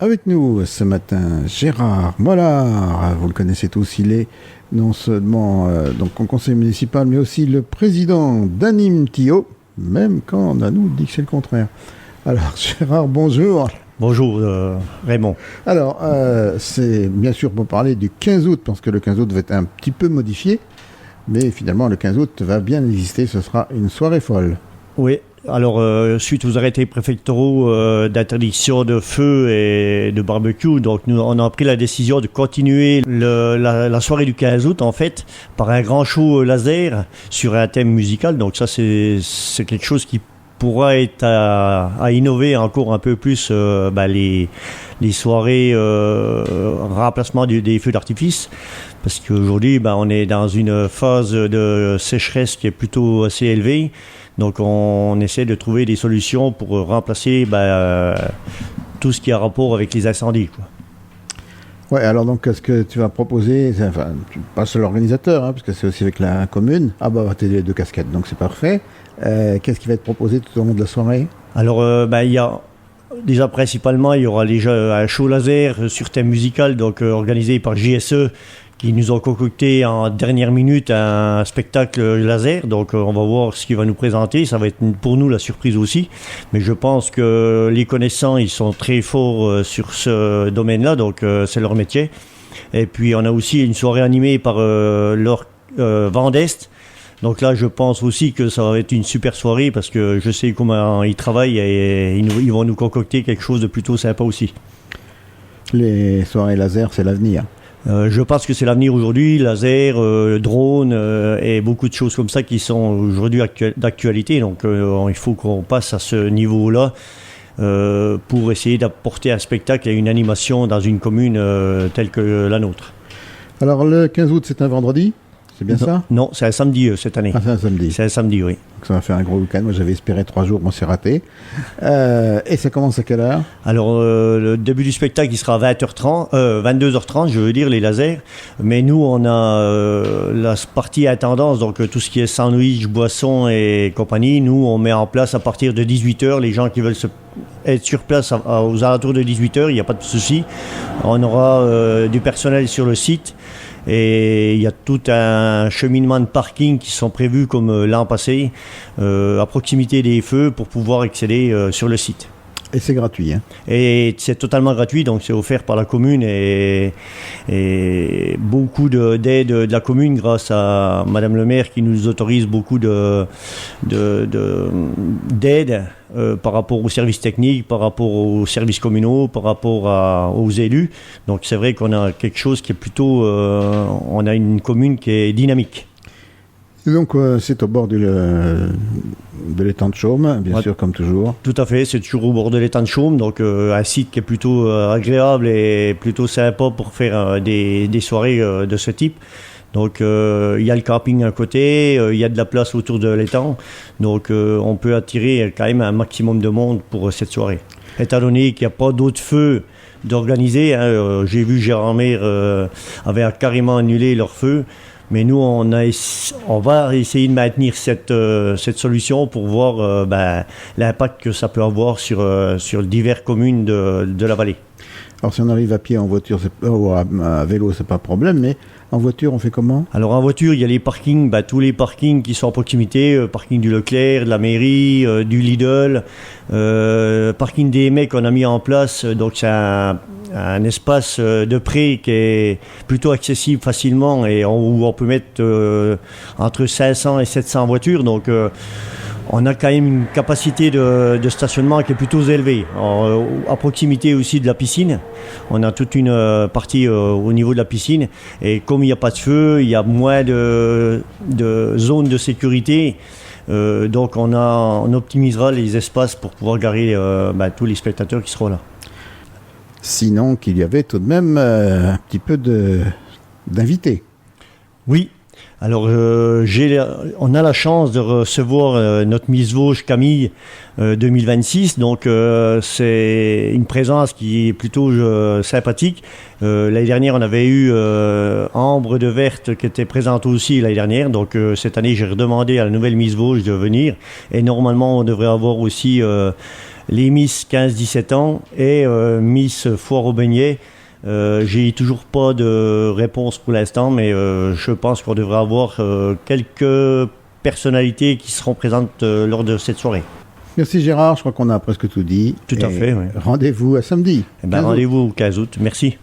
Avec nous ce matin, Gérard Mollard. Vous le connaissez tous, il est non seulement donc en conseil municipal, mais aussi le président d'Anime Tio, même quand Nanou dit que c'est le contraire. Alors Gérard, bonjour. Bonjour Raymond. Alors, c'est bien sûr pour parler du 15 août, parce que le 15 août va être un petit peu modifié, mais finalement le 15 août va bien exister, ce sera une soirée folle. Oui, alors suite aux arrêtés préfectoraux d'interdiction de feu et de barbecue, donc nous on a pris la décision de continuer la soirée du 15 août en fait par un grand show laser sur un thème musical, donc ça c'est quelque chose qui pourra être à innover encore un peu plus les soirées remplacement des feux d'artifice, parce qu'aujourd'hui on est dans une phase de sécheresse qui est plutôt assez élevée, donc on essaie de trouver des solutions pour remplacer tout ce qui a rapport avec les incendies, quoi. Ouais, alors donc, qu'est-ce que tu vas proposer? Enfin, tu passes l'organisateur, hein, parce que c'est aussi avec la commune. Ah bah, t'as les deux casquettes, donc c'est parfait. Qu'est-ce qui va être proposé tout au long de la soirée? Alors, il y a déjà principalement, il y aura déjà un show laser sur thème musical, donc organisé par JSE, qui nous ont concocté en dernière minute un spectacle laser. Donc on va voir ce qu'il va nous présenter. Ça va être pour nous la surprise aussi. Mais je pense que les connaissants, ils sont très forts sur ce domaine-là, donc c'est leur métier. Et puis on a aussi une soirée animée par leur Vent d'Est. Donc là, je pense aussi que ça va être une super soirée, parce que je sais comment ils travaillent et ils vont nous concocter quelque chose de plutôt sympa aussi. Les soirées laser, c'est l'avenir. Je pense que c'est l'avenir aujourd'hui, laser, drone et beaucoup de choses comme ça qui sont aujourd'hui d'actualité. Donc il faut qu'on passe à ce niveau-là pour essayer d'apporter un spectacle et une animation dans une commune telle que la nôtre. Alors le 15 août, c'est un vendredi, c'est bien ça? Non, c'est un samedi cette année. Ah, c'est un samedi. C'est un samedi, oui. Donc ça va faire un gros week-end. Moi, j'avais espéré 3 jours, bon, c'est raté. Et ça commence à quelle heure? Alors, le début du spectacle, il sera à 22h30, je veux dire, les lasers. Mais nous, on a la partie intendance, donc tout ce qui est sandwich, boisson et compagnie. Nous, on met en place à partir de 18h. Les gens qui veulent être sur place aux alentours de 18h, il n'y a pas de souci. On aura du personnel sur le site. Et il y a tout un cheminement de parking qui sont prévus comme l'an passé, à proximité des feux, pour pouvoir accéder sur le site. Et c'est gratuit, hein? Et c'est totalement gratuit, donc c'est offert par la commune et beaucoup d'aide de la commune grâce à Madame le maire qui nous autorise beaucoup d'aide par rapport aux services techniques, par rapport aux services communaux, par rapport aux élus. Donc c'est vrai qu'on a quelque chose qui est plutôt... on a une commune qui est dynamique. Et donc c'est au bord de l'étang de Chaume, bien sûr, comme toujours. Tout à fait, c'est toujours au bord de l'étang de Chaume, donc un site qui est plutôt agréable et plutôt sympa pour faire des soirées de ce type. Donc il y a le camping à côté, il y a de la place autour de l'étang, donc on peut attirer quand même un maximum de monde pour cette soirée. Étant donné qu'il n'y a pas d'autres feux d'organiser, hein, j'ai vu Gérard Maire avait carrément annulé leur feu. Mais nous, on va essayer de maintenir cette solution pour voir l'impact que ça peut avoir sur diverses communes de la vallée. Alors si on arrive à pied, en voiture, ou à vélo, c'est pas un problème, mais en voiture, on fait comment? Alors en voiture, il y a les parkings, tous les parkings qui sont à proximité, parking du Leclerc, de la mairie, du Lidl, parking des mecs qu'on a mis en place, donc c'est un espace de pré qui est plutôt accessible facilement et où on peut mettre entre 500 et 700 voitures, donc on a quand même une capacité de stationnement qui est plutôt élevée. Alors, à proximité aussi de la piscine, on a toute une partie au niveau de la piscine, et comme il n'y a pas de feu, il y a moins de zones de sécurité, donc on optimisera les espaces pour pouvoir garer tous les spectateurs qui seront là. Sinon qu'il y avait tout de même un petit peu d'invités. Oui. Alors, on a la chance de recevoir notre Miss Vosges Camille 2026, donc c'est une présence qui est plutôt sympathique. L'année dernière, on avait eu Ambre de Verte qui était présente aussi l'année dernière, donc cette année, j'ai redemandé à la nouvelle Miss Vosges de venir, et normalement, on devrait avoir aussi les Miss 15-17 ans et Miss Foire aux beignets. J'ai toujours pas de réponse pour l'instant, mais je pense qu'on devrait avoir quelques personnalités qui seront présentes lors de cette soirée. Merci Gérard, je crois qu'on a presque tout dit. Tout à fait, oui. Rendez-vous à samedi. Rendez-vous au 15 août. Merci.